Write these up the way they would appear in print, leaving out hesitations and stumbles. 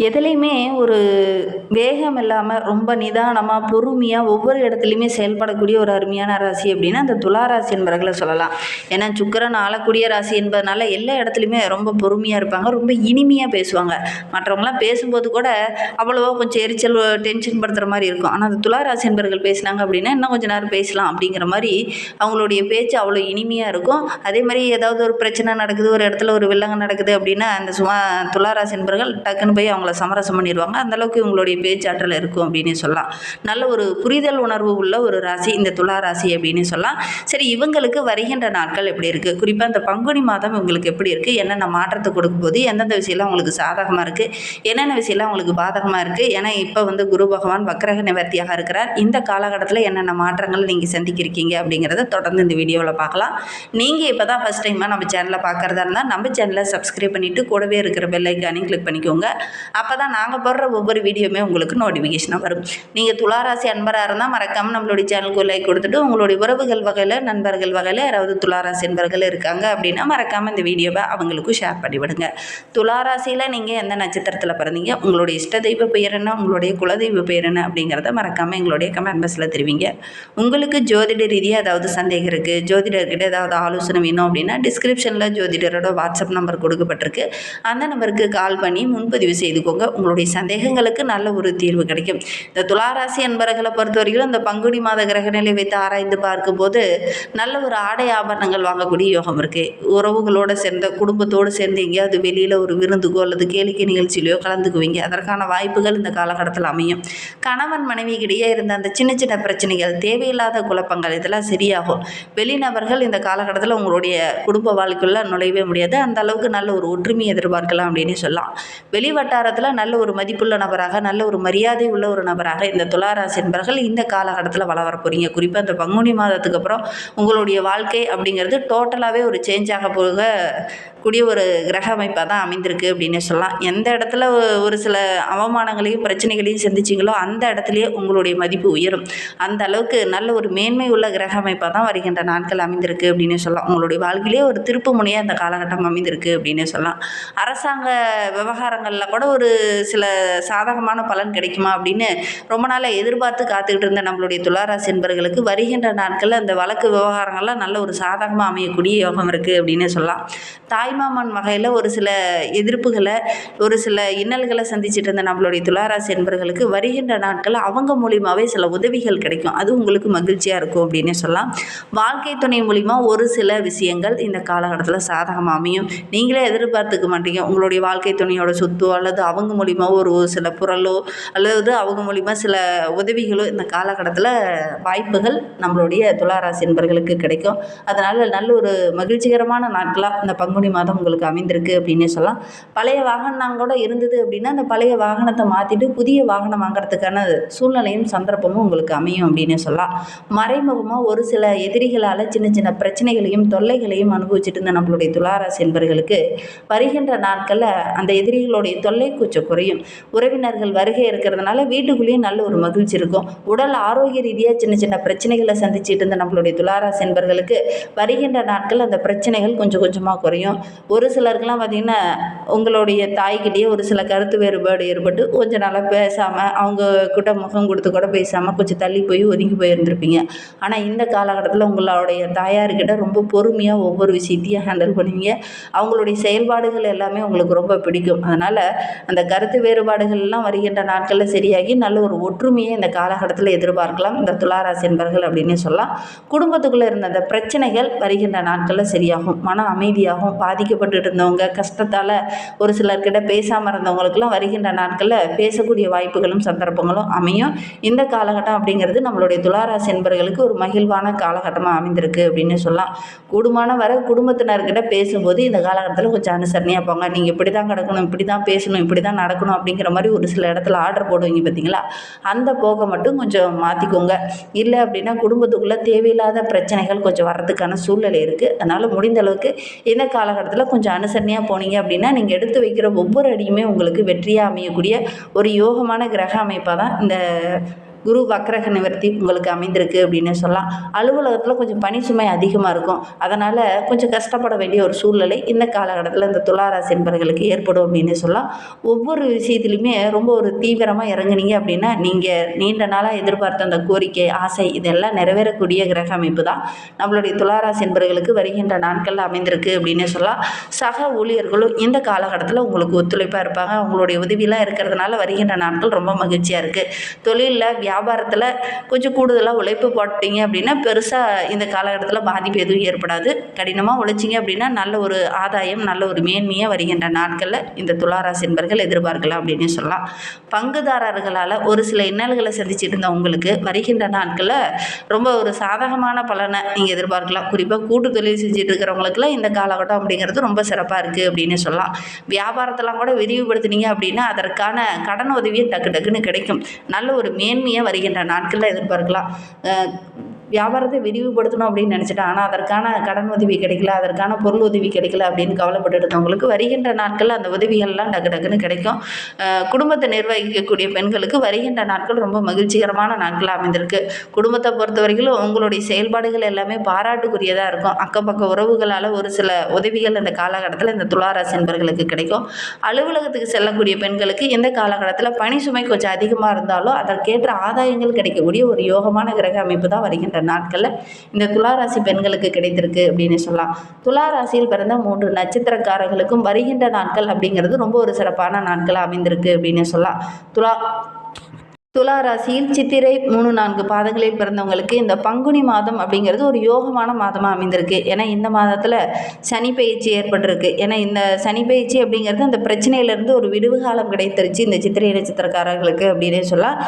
எதுலேயுமே ஒரு வேகம் இல்லாமல் ரொம்ப நிதானமாக பொறுமையாக ஒவ்வொரு இடத்துலையுமே செயல்படக்கூடிய ஒரு அருமையான ராசி அப்படின்னா அந்த துலா ராசி என்பவர்களை சொல்லலாம். ஏன்னா சுக்கிரன் ஆளக்கூடிய ராசி என்பதனால எல்லா இடத்துலையுமே ரொம்ப பொறுமையாக இருப்பாங்க, ரொம்ப இனிமையாக பேசுவாங்க. மற்றவங்களாம் பேசும்போது கூட அவ்வளோவா கொஞ்சம் எரிச்சல் டென்ஷன் படுத்துகிற மாதிரி இருக்கும். ஆனால் அந்த துலா ராசி என்பவர்கள் பேசினாங்க அப்படின்னா இன்னும் கொஞ்சம் நேரம் பேசலாம் அப்படிங்கிற மாதிரி அவங்களுடைய பேச்சு அவ்வளோ இனிமையாக இருக்கும். அதே மாதிரி ஏதாவது ஒரு பிரச்சனை நடக்குது, ஒரு இடத்துல ஒரு வில்லங்க நடக்குது அப்படின்னா அந்த துலா ராசி என்பவர்கள் டக்குன்னு போய் அவங்கள சமரசம் பண்ணிடுவாங்க. அந்தளவுக்கு இவங்களுடைய பேச்சாற்றல் இருக்கும் அப்படின்னு சொல்லலாம். நல்ல ஒரு புரிதல் உணர்வு உள்ள ஒரு ராசி இந்த துலா ராசி அப்படின்னு சொல்லலாம். சரி, இவங்களுக்கு வருகின்ற நாட்கள் எப்படி இருக்குது, குறிப்பாக இந்த பங்குனி மாதம் இவங்களுக்கு எப்படி இருக்குது, என்னென்ன மாற்றத்தை கொடுக்கும் போது எந்தெந்த விஷயம்லாம் உங்களுக்கு சாதகமாக இருக்குது, என்னென்ன விஷயம்லாம் உங்களுக்கு பாதகமாக இருக்குது, ஏன்னா இப்போ குரு பகவான் வக்ரக நிவர்த்தியாக இருக்கிறார். இந்த காலகட்டத்தில் என்னென்ன மாற்றங்கள் நீங்கள் சந்திக்கிறீங்க அப்படிங்கிறத தொடர்ந்து இந்த வீடியோவில் பார்க்கலாம். நீங்கள் இப்போ தான் ஃபஸ்ட் டைமாக நம்ம சேனலை பார்க்குறதா இருந்தால் நம்ம சேனலை சப்ஸ்கிரைப் பண்ணிவிட்டு கூடவே இருக்கிற பெல் ஐக்கானையும் கிளிக் பண்ணிக்கோங்க. அப்போ தான் நாங்கள் போடுற ஒவ்வொரு வீடியோவுமே உங்களுக்கு நோட்டிஃபிகேஷனாக வரும். நீங்கள் துளாராசி அன்பராக இருந்தால் மறக்காமல் நம்மளுடைய சேனலுக்கு லைக் கொடுத்துட்டு உங்களுடைய உறவுகள் வகையில், நண்பர்கள் வகையில் யாராவது துளாராசி அன்பர்கள் இருக்காங்க அப்படின்னா மறக்காமல் இந்த வீடியோவை அவங்களுக்கும் ஷேர் பண்ணிவிடுங்க. துளாராசியில் நீங்கள் எந்த நட்சத்திரத்தில் பிறந்தீங்க, உங்களுடைய இஷ்ட தெய்வ பெயர் என்ன, உங்களுடைய குலதெய்வ பெயர் என்ன அப்படிங்கிறத மறக்காமல் எங்களுடைய கமெண்ட் பாக்ஸில் தெரிவிங்க. உங்களுக்கு ஜோதிட ரீதியாக ஏதாவது சந்தேகம் இருக்குது, ஜோதிடர்கிட்ட ஏதாவது ஆலோசனை வேணும் அப்படின்னா டிஸ்கிரிப்ஷனில் ஜோதிடரோட வாட்ஸ்அப் நம்பர் கொடுக்கப்பட்டிருக்கு. அந்த நம்பருக்கு கால் பண்ணி முன்பதிவு செய்துக்கோங்க. உங்களுடைய சந்தேகங்களுக்கு நல்ல ஒரு தீர்வு கிடைக்கும். இந்த துளாராசி என்பவர்களை பொறுத்தவரைக்கும் இந்த பங்குனி மாத கிரகநிலை வைத்து ஆராய்ந்து பார்க்கும்போது நல்ல ஒரு ஆடை ஆபரணங்கள் வாங்கக்கூடிய யோகம் இருக்குது. உறவுகளோடு சேர்ந்த குடும்பத்தோடு சேர்ந்து எங்கேயாவது வெளியில் ஒரு விருந்துக்கோ அல்லது கேளிக்கை நிகழ்ச்சியிலையோ கலந்துக்குவீங்க. அதற்கான வாய்ப்புகள் இந்த காலகட்டத்தில் அமையும். கணவன் மனைவிக்கிடையே இருந்த அந்த சின்ன சின்ன பிரச்சனைகள், தேவையில்லாத குழப்பங்கள் இதெல்லாம் சரியாகும். வெளிநபர்கள் இந்த காலகட்டத்தில் உங்களுடைய குடும்ப வாழ்க்கைக்குள்ள நுழையவே முடியாது. அந்த அளவுக்கு நல்ல ஒரு ஒற்றுமையை எதிர்பார்க்கலாம் அப்படின்னு சொல்லலாம். வெளிவட்டாரத்தில் நல்ல ஒரு மதிப்புள்ள நபராக, நல்ல ஒரு மரியாதை உள்ள ஒரு நபராக இந்த துளாராசி என்பவர்கள் இந்த காலகட்டத்தில் வள வர போகிறீங்க. குறிப்பாக இந்த பங்குனி மாதத்துக்கு அப்புறம் உங்களுடைய வாழ்க்கை அப்படிங்கிறது டோட்டலாகவே ஒரு சேஞ்ச் ஆக போக கூடிய ஒரு கிரக அமைப்பாக தான் அமைந்திருக்கு அப்படின்னு சொல்லலாம். எந்த இடத்துல ஒரு சில அவமானங்களையும் பிரச்சனைகளையும் சந்திச்சிங்களோ அந்த இடத்துலையே உங்களுடைய மதிப்பு உயரும். அந்த அளவுக்கு நல்ல ஒரு மேன்மை உள்ள கிரக அமைப்பாக தான் வருகின்ற நாட்கள் அமைந்திருக்கு அப்படின்னு சொல்லலாம். உங்களுடைய வாழ்க்கையிலே ஒரு திருப்பு முனையாக இந்த காலகட்டம் அமைந்திருக்கு அப்படின்னு சொல்லலாம். அரசாங்க விவகாரங்களில் கூட ஒரு சில சாதகமான பலன் கிடைக்குமா அப்படின்னு ரொம்ப நாளாக எதிர்பார்த்து காத்துக்கிட்டு இருந்த நம்மளுடைய துளாராசி என்பவர்களுக்கு வருகின்ற நாட்களில் அந்த வழக்கு விவகாரங்கள்லாம் நல்ல ஒரு சாதகமாக அமையக்கூடிய யோகம் இருக்குது அப்படின்னு சொல்லலாம். தாய்மாமன் வகையில் ஒரு சில எதிர்ப்புகளை, ஒரு சில இன்னல்களை சந்திச்சுட்டு இருந்த நம்மளுடைய துளாராசி என்பவர்களுக்கு வருகின்ற நாட்களில் அவங்க மூலியமாகவே சில உதவிகள் கிடைக்கும். அது உங்களுக்கு மகிழ்ச்சியாக இருக்கும் அப்படின்னு சொல்லலாம். வாழ்க்கை துணை மூலிமா ஒரு சில விஷயங்கள் இந்த காலகட்டத்தில் சாதகமாக அமையும். நீங்களே எதிர்பார்த்துக்க மாட்டீங்க. உங்களுடைய வாழ்க்கை துணையோட சொத்தோ அல்லது அவங்க மூலிமா ஒரு சில பொருளோ அல்லது அவங்க மூலிமா சில உதவிகளோ இந்த காலகட்டத்தில் வாய்ப்புகள் நம்மளுடைய துளாராசி என்பவர்களுக்கு கிடைக்கும். அதனால் நல்ல ஒரு மகிழ்ச்சிகரமான நாட்களாக இந்த பங்குனி மாதம் உங்களுக்கு அமைந்திருக்கு அப்படின்னு சொல்லலாம். பழைய வாகனம் கூட இருந்தது அப்படின்னா அந்த பழைய வாகனத்தை மாற்றிட்டு புதிய வாகனம் வாங்குறதுக்கான சூழ்நிலையும் சந்தர்ப்பமும் உங்களுக்கு அமையும் அப்படின்னு சொல்லலாம். மறைமுகமாக ஒரு சில எதிரிகளால் சின்ன சின்ன பிரச்சனைகளையும் தொல்லைகளையும் அனுபவிச்சுட்டு இருந்த நம்மளுடைய துளாராசி என்பவர்களுக்கு வருகின்ற நாட்களில் அந்த எதிரிகளுடைய தொல்லை கொஞ்சம் குறையும். உறவினர்கள் வருகை இருக்கிறதுனால வீட்டுக்குள்ளேயும் நல்ல ஒரு மகிழ்ச்சி இருக்கும். உடல் ஆரோக்கிய ரீதியாக சின்ன சின்ன பிரச்சனைகளை சந்திச்சுட்டு இருந்த நம்மளுடைய துளாராசி என்பவர்களுக்கு வருகின்ற நாட்கள் அந்த பிரச்சனைகள் கொஞ்சம் கொஞ்சமாக குறையும். ஒரு சிலருக்கெல்லாம் பார்த்திங்கன்னா உங்களுடைய தாய்கிட்டேயே ஒரு சில கருத்து வேறுபாடு ஏற்பட்டு கொஞ்சம் நாளாக பேசாமல், அவங்க கிட்ட முகம் கொடுத்து கூட பேசாமல் கொஞ்சம் தள்ளி போய் ஒதுங்கி போயிருந்திருப்பீங்க. ஆனால் இந்த காலகட்டத்தில் உங்களுடைய தாயார்கிட்ட ரொம்ப பொறுமையாக ஒவ்வொரு விஷயத்தையும் ஹேண்டில் பண்ணுவீங்க. அவங்களுடைய செயல்பாடுகள் எல்லாமே உங்களுக்கு ரொம்ப பிடிக்கும். அதனால் அந்த கருத்து வேறுபாடுகள் எல்லாம் வருகின்ற நாட்களில் சரியாகி நல்ல ஒரு ஒற்றுமையை இந்த காலகட்டத்தில் எதிர்பார்க்கலாம் இந்த துளாராசி என்பவர்கள் அப்படின்னு சொல்லலாம். குடும்பத்துக்குள்ளே இருந்த அந்த பிரச்சனைகள் வருகின்ற நாட்களில் சரியாகும். மன அமைதியாகும். பாதிக்கப்பட்டு இருந்தவங்க, கஷ்டத்தால் ஒரு சிலர்கிட்ட பேசாமல் இருந்தவங்களுக்கெல்லாம் வருகின்ற நாட்களில் பேசக்கூடிய வாய்ப்புகளும் சந்தர்ப்பங்களும் அமையும். இந்த காலகட்டம் அப்படிங்கிறது நம்மளுடைய துளாராசி என்பவர்களுக்கு ஒரு மகிழ்வான காலகட்டமாக அமைந்திருக்கு அப்படின்னு சொல்லலாம். கூடுமான வரை குடும்பத்தினர்கிட்ட பேசும்போது இந்த காலகட்டத்தில் கொஞ்சம் அனுசரணையாக போங்க. நீங்கள் இப்படி தான் கிடக்கணும், இப்படி தான் பேசணும், இப்படி தான் நடக்கணும் அப்படிங்கிற மாதிரி ஒரு சில இடத்துல ஆர்டர் போடுவீங்க பார்த்தீங்களா, அந்த போக்கை மட்டும் கொஞ்சம் மாற்றிக்கோங்க. இல்லை அப்படின்னா குடும்பத்துக்குள்ளே தேவையில்லாத பிரச்சனைகள் கொஞ்சம் வர்றதுக்கான சூழ்நிலை இருக்குது. அதனால் முடிந்த அளவுக்கு இந்த காலகட்டத்தில் கொஞ்சம் அனுசரணையாக போனீங்க அப்படின்னா நீங்கள் எடுத்து வைக்கிற ஒவ்வொரு அடியுமே உங்களுக்கு வெற்றியாக அமையக்கூடிய ஒரு யோகமான கிரக அமைப்பாக தான் இந்த குரு வக்ரக நிவர்த்தி உங்களுக்கு அமைந்திருக்கு அப்படின்னு சொல்லலாம். அலுவலகத்தில் கொஞ்சம் பணி சுமை அதிகமாக இருக்கும். அதனால் கொஞ்சம் கஷ்டப்பட வேண்டிய ஒரு சூழ்நிலை இந்த காலகட்டத்தில் இந்த துளாராசி என்பவர்களுக்கு ஏற்படும் அப்படின்னு சொல்லலாம். ஒவ்வொரு விஷயத்துலையுமே ரொம்ப ஒரு தீவிரமாக இறங்குனீங்க அப்படின்னா நீங்கள் நீண்ட நாளாக எதிர்பார்த்த அந்த கோரிக்கை, ஆசை இதெல்லாம் நிறைவேறக்கூடிய கிரக அமைப்பு தான் நம்மளுடைய துளாராசி என்பவர்களுக்கு வருகின்ற நாட்களில் அமைந்திருக்கு அப்படின்னு சொல்லலாம். சக ஊழியர்களும் இந்த காலகட்டத்தில் உங்களுக்கு ஒத்துழைப்பாக இருப்பாங்க. அவங்களுடைய உதவியெலாம் இருக்கிறதுனால வருகின்ற நாட்கள் ரொம்ப மகிழ்ச்சியாக இருக்குது. தொழிலில் வியாபாரத்தில் கொஞ்சம் கூடுதலாக உழைப்பு போட்டீங்க அப்படின்னா பெருசாக இந்த காலகட்டத்தில் பாதிப்பு எதுவும் ஏற்படாது. கடினமாக உழைச்சிங்க அப்படின்னா நல்ல ஒரு ஆதாயம், நல்ல ஒரு மேன்மையாக வருகின்ற நாட்களில் இந்த துளாராசி என்பவர்கள் எதிர்பார்க்கலாம் அப்படின்னு சொல்லலாம். பங்குதாரர்களால் ஒரு சில இன்னல்களை சந்திச்சுட்டு இருந்த உங்களுக்கு வருகின்ற நாட்களில் ரொம்ப ஒரு சாதகமான பலனை நீங்கள் எதிர்பார்க்கலாம். குறிப்பாக கூட்டு தொழில் செஞ்சுட்டு இருக்கிறவங்களுக்குலாம் இந்த காலகட்டம் அப்படிங்கிறது ரொம்ப சிறப்பாக இருக்குது அப்படின்னு சொல்லலாம். வியாபாரத்தெல்லாம் கூட விரிவுபடுத்தினீங்க அப்படின்னா அதற்கான கடன் உதவியும் டக்கு டக்குன்னு கிடைக்கும். நல்ல ஒரு மேன்மையாக வருகின்ற நாட்களில் எதிர்பார்க்கலாம். வியாபாரத்தை விரிவுபடுத்தணும் அப்படின்னு நினச்சிட்டேன், ஆனால் அதற்கான கடன் உதவி கிடைக்கல, அதற்கான பொருள் உதவி கிடைக்கல அப்படின்னு கவலைப்பட்டு இருந்தவங்களுக்கு வருகின்ற நாட்களில் அந்த உதவிகள்லாம் டக்கு டக்குன்னு கிடைக்கும். குடும்பத்தை நிர்வகிக்கக்கூடிய பெண்களுக்கு வருகின்ற நாட்கள் ரொம்ப மகிழ்ச்சிகரமான நாட்களாக அமைந்திருக்கு. குடும்பத்தை பொறுத்த வரைக்கும் உங்களுடைய செயல்பாடுகள் எல்லாமே பாராட்டுக்குரியதாக இருக்கும். அக்கம் பக்க உறவுகளால் ஒரு சில உதவிகள் இந்த காலகட்டத்தில் இந்த துளாராசி என்பவர்களுக்கு கிடைக்கும். அலுவலகத்துக்கு செல்லக்கூடிய பெண்களுக்கு இந்த காலகட்டத்தில் பணி சுமை கொஞ்சம் அதிகமாக இருந்தாலும் அதற்கேற்ற ஆதாயங்கள் கிடைக்கக்கூடிய ஒரு யோகமான கிரக அமைப்பு தான் வருகின்ற நாட்களில் இந்த துளாராசி பெண்களுக்கு கிடைத்திருக்கு அப்படின்னு சொல்லலாம். துளாராசியில் பிறந்த 3 நட்சத்திரக்காரர்களுக்கும் வருகின்ற நாட்கள் அப்படிங்கிறது ரொம்ப ஒரு சிறப்பான நாட்களாக அமைந்திருக்கு அப்படின்னு சொல்லலாம். துளாராசியில் சித்திரை 3-4 பாதங்களில் பிறந்தவங்களுக்கு இந்த பங்குனி மாதம் அப்படிங்கிறது ஒரு யோகமான மாதமாக அமைந்திருக்கு. ஏன்னா இந்த மாதத்தில் சனி பயிற்சி ஏற்பட்டிருக்கு. ஏன்னா இந்த சனி பயிற்சி அப்படிங்கிறது அந்த பிரச்சனையிலேருந்து ஒரு விடுவு காலம் கிடைத்திருச்சு இந்த சித்திரை நட்சத்திரக்காரர்களுக்கு அப்படின்னே சொல்லலாம்.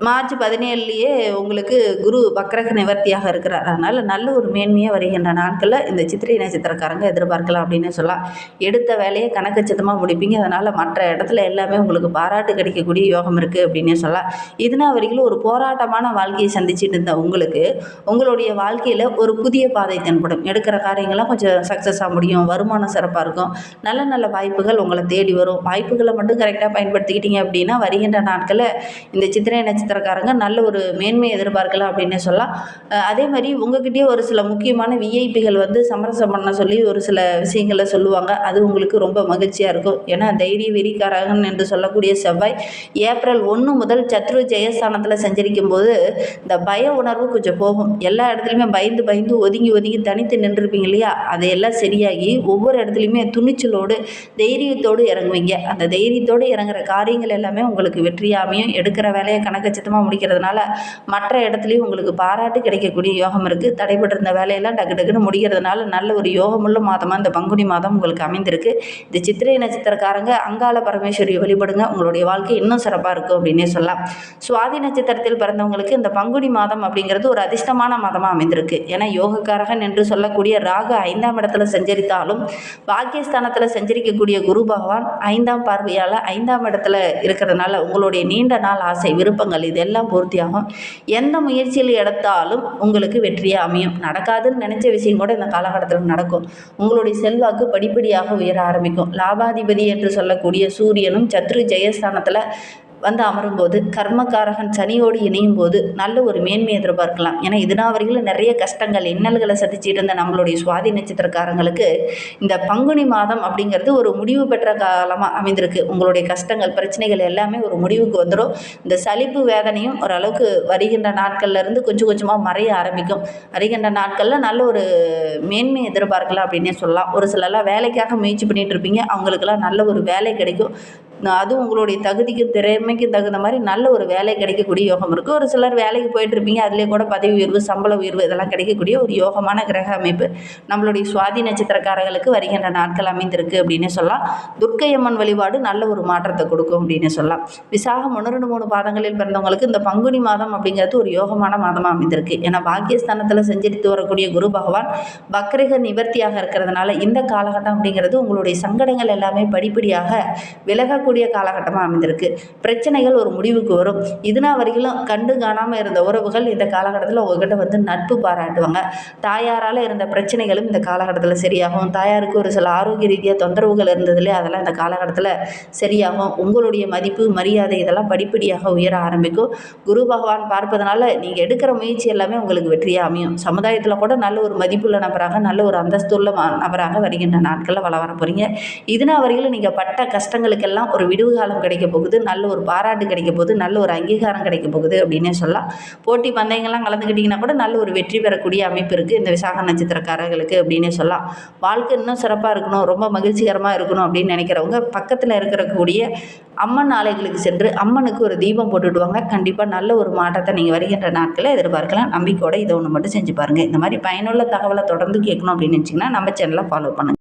மார்ச் 17லேயே உங்களுக்கு குரு வக்ரக நிவர்த்தியாக இருக்கிறார். அதனால் நல்ல ஒரு மேன்மையாக வருகின்ற நாட்களில் இந்த சித்திரை நட்சத்திரக்காரங்க எதிர்பார்க்கலாம் அப்படின்னு சொல்லலாம். எடுத்த வேலையை கணக்கச்சிதமாக முடிப்பீங்க. அதனால் மற்ற இடத்துல எல்லாமே உங்களுக்கு பாராட்டு கிடைக்கக்கூடிய யோகம் இருக்குது அப்படின்னே சொல்லலாம். இதுனா வரைக்கும் ஒரு போராட்டமான வாழ்க்கையை சந்திச்சுட்டு இருந்த உங்களுக்கு உங்களுடைய வாழ்க்கையில் ஒரு புதிய பாதை தென்படும். எடுக்கிற காரியங்கள்லாம் கொஞ்சம் சக்ஸஸாக முடியும். வருமானம் சிறப்பாக இருக்கும். நல்ல நல்ல வாய்ப்புகள் உங்களை தேடி வரும். வாய்ப்புகளை மட்டும் கரெக்டாக பயன்படுத்திக்கிட்டீங்க அப்படின்னா வருகின்ற நாட்களில் இந்த சித்திரை நட்சத்திரக்காரங்க நல்ல ஒரு மேன்மையை எதிர்பார்க்கலாம் அப்படின்னு சொல்லலாம். அதே மாதிரி உங்ககிட்டயே ஒரு சில முக்கியமான விஐபிகள் வந்து சமரசம் பண்ண சொல்லி ஒரு சில விஷயங்களை சொல்லுவாங்க. அது உங்களுக்கு ரொம்ப மகிழ்ச்சியாக இருக்கும். ஏன்னா தைரிய வெறிக்காரகன் என்று சொல்லக்கூடிய செவ்வாய் ஏப்ரல் 1 முதல் சத்ரு ஜெயஸ்தானத்தில் சஞ்சரிக்கும் போது இந்த பய உணர்வு கொஞ்சம் போகும். எல்லா இடத்துலையுமே பயந்து பயந்து ஒதுங்கி ஒதுங்கி தனித்து நின்றுருப்பீங்க இல்லையா, அதையெல்லாம் சரியாகி ஒவ்வொரு இடத்துலையுமே துணிச்சலோடு தைரியத்தோடு இறங்குவீங்க. அந்த தைரியத்தோடு இறங்குற காரியங்கள் எல்லாமே உங்களுக்கு வெற்றியாமையும் எடுக்கிற வேலையை கணக்கு சித்தமாக முடிக்கிறதுனால மற்ற இடத்துலையும் உங்களுக்கு பாராட்டு கிடைக்கக்கூடிய யோகம் இருக்குது. தடைபட்டிருந்த வேலையெல்லாம் டக்கு டக்குன்னு முடிக்கிறதுனால நல்ல ஒரு யோகமுள்ள மாதமாக இந்த பங்குனி மாதம் உங்களுக்கு அமைந்திருக்கு. இந்த சித்திரை நட்சத்திரக்காரங்க அங்காள பரமேஸ்வரியை வழிபடுங்க. உங்களுடைய வாழ்க்கை இன்னும் சிறப்பாக இருக்கும் அப்படின்னே சொல்லலாம். சுவாதி நட்சத்திரத்தில் பிறந்தவங்களுக்கு இந்த பங்குனி மாதம் அப்படிங்கிறது ஒரு அதிர்ஷ்டமான மாதமாக அமைந்திருக்கு. ஏன்னா யோகக்காரகன் என்று சொல்லக்கூடிய ராகு 5ஆம் இடத்துல சஞ்சரித்தாலும் பாக்கியஸ்தானத்தில் சஞ்சரிக்கக்கூடிய குரு பகவான் 5ஆம் பார்வையால் 5ஆம் இடத்துல இருக்கிறதுனால உங்களுடைய நீண்ட நாள் ஆசை விருப்பங்கள் இதெல்லாம் பூர்த்தியாகும். எந்த முயற்சியில் எடுத்தாலும் உங்களுக்கு வெற்றியாக அமையும். நடக்காதுன்னு நினச்ச விஷயம் கூட இந்த காலகட்டத்தில் நடக்கும். உங்களுடைய செல்வாக்கு படிப்படியாக உயர ஆரம்பிக்கும். லாபாதிபதி என்று சொல்லக்கூடிய சூரியனும் சத்ரு ஜெயஸ்தானத்தில் வந்து அமரும்போது கர்மக்காரகன் சனியோடு இணையும் போது நல்ல ஒரு மேன்மை எதிர்பார்க்கலாம். ஏன்னா இதுனா வரைக்கும் நிறைய கஷ்டங்கள் இன்னல்களை சந்திச்சுட்டு இருந்த நம்மளுடைய சுவாதி நட்சத்திரக்காரங்களுக்கு இந்த பங்குனி மாதம் அப்படிங்கிறது ஒரு முடிவு பெற்ற காலமாக அமைந்திருக்கு. உங்களுடைய கஷ்டங்கள் பிரச்சனைகள் எல்லாமே ஒரு முடிவுக்கு வந்துடும். இந்த சலிப்பு வேதனையும் ஓரளவுக்கு வருகின்ற நாட்கள்லேருந்து கொஞ்சம் கொஞ்சமாக மறைய ஆரம்பிக்கும். வருகின்ற நாட்களில் நல்ல ஒரு மேன்மை எதிர்பார்க்கலாம் அப்படின்னே சொல்லலாம். ஒரு சிலர்லாம் வேலைக்காக முயற்சி பண்ணிகிட்டு இருப்பீங்க. அவங்களுக்கெல்லாம் நல்ல ஒரு வேலை கிடைக்கும். அதுவும் உங்களுடைய தகுதிக்கு திறமைக்கு தகுந்த மாதிரி நல்ல ஒரு வேலை கிடைக்கக்கூடிய யோகம் இருக்குது. ஒரு சிலர் வேலைக்கு போயிட்டுருப்பீங்க. அதிலே கூட பதவி உயர்வு, சம்பள உயர்வு இதெல்லாம் கிடைக்கக்கூடிய ஒரு யோகமான கிரக அமைப்பு நம்மளுடைய சுவாதி நட்சத்திரக்காரர்களுக்கு வருகின்ற நாட்கள் அமைந்திருக்கு அப்படின்னு சொல்லலாம். துர்க்கையம்மன் வழிபாடு நல்ல ஒரு மாற்றத்தை கொடுக்கும் அப்படின்னு சொல்லலாம். விசாகம் 1-3 பாதங்களில் பிறந்தவங்களுக்கு இந்த பங்குனி மாதம் அப்படிங்கிறது ஒரு யோகமான மாதமாக அமைந்திருக்கு. ஏன்னா பாக்கியஸ்தானத்தில் சஞ்சரித்து வரக்கூடிய குரு பகவான் வக்ரக நிவர்த்தியாக இருக்கிறதுனால இந்த காலகட்டம் அப்படிங்கிறது உங்களுடைய சங்கடங்கள் எல்லாமே படிப்படியாக விலக இணங்கக்கூடிய காலகட்டமாக அமைந்திருக்கு. பிரச்சனைகள் ஒரு முடிவுக்கு வரும். இதுனா வரைக்கும் கண்டு காணாமல் இருந்த உறவுகள் இந்த காலகட்டத்தில் உங்ககிட்ட வந்து நட்பு பாராட்டுவாங்க. தாயாரால் இருந்த பிரச்சனைகளும் இந்த காலகட்டத்தில் சரியாகும். தாயாருக்கு ஒரு சில ஆரோக்கிய ரீதியாக தொந்தரவுகள் இருந்ததுலே அதெல்லாம் இந்த காலகட்டத்தில் சரியாகும். உங்களுடைய மதிப்பு மரியாதை இதெல்லாம் படிப்படியாக உயர ஆரம்பிக்கும். குரு பகவான் பார்ப்பதனால நீங்கள் எடுக்கிற முயற்சி எல்லாமே உங்களுக்கு வெற்றியாக அமையும். சமுதாயத்தில் கூட நல்ல ஒரு மதிப்புள்ள நபராக, நல்ல ஒரு அந்தஸ்துள்ள நபராக வருகின்ற நாட்களில் வர போகிறீங்க. இதுனா வரையிலும் நீங்கள் பட்ட கஷ்டங்களுக்கெல்லாம் ஒரு விடுவு காலம் கிடைக்க போகுது. நல்ல ஒரு பாராட்டு கிடைக்க போகுது. நல்ல ஒரு அங்கீகாரம் கிடைக்க போகுது அப்படின்னே சொல்லலாம். போட்டி பந்தயங்கள்லாம் கலந்துக்கிட்டிங்கன்னா கூட நல்ல ஒரு வெற்றி பெறக்கூடிய அமைப்பு இருக்குது இந்த விசாக நட்சத்திரக்காரர்களுக்கு அப்படின்னே சொல்லலாம். வாழ்க்கை இன்னும் சிறப்பாக இருக்கணும், ரொம்ப மகிழ்ச்சிகரமாக இருக்கணும் அப்படின்னு நினைக்கிறவங்க பக்கத்தில் இருக்கக்கூடிய அம்மன் ஆலயங்களுக்கு சென்று அம்மனுக்கு ஒரு தீபம் போட்டுவிடுவாங்க. கண்டிப்பாக நல்ல ஒரு மாற்றத்தை நீங்கள் வருகின்ற நாட்களில் எதிர்பார்க்கலாம். நம்பிக்கையோடு இதை ஒன்று மட்டும் செஞ்சு பாருங்கள். இந்த மாதிரி பயனுள்ள தகவலை தொடர்ந்து கேட்கணும் அப்படின்னு நினச்சிங்கன்னா நம்ம சேனலை ஃபாலோ பண்ணுங்கள்.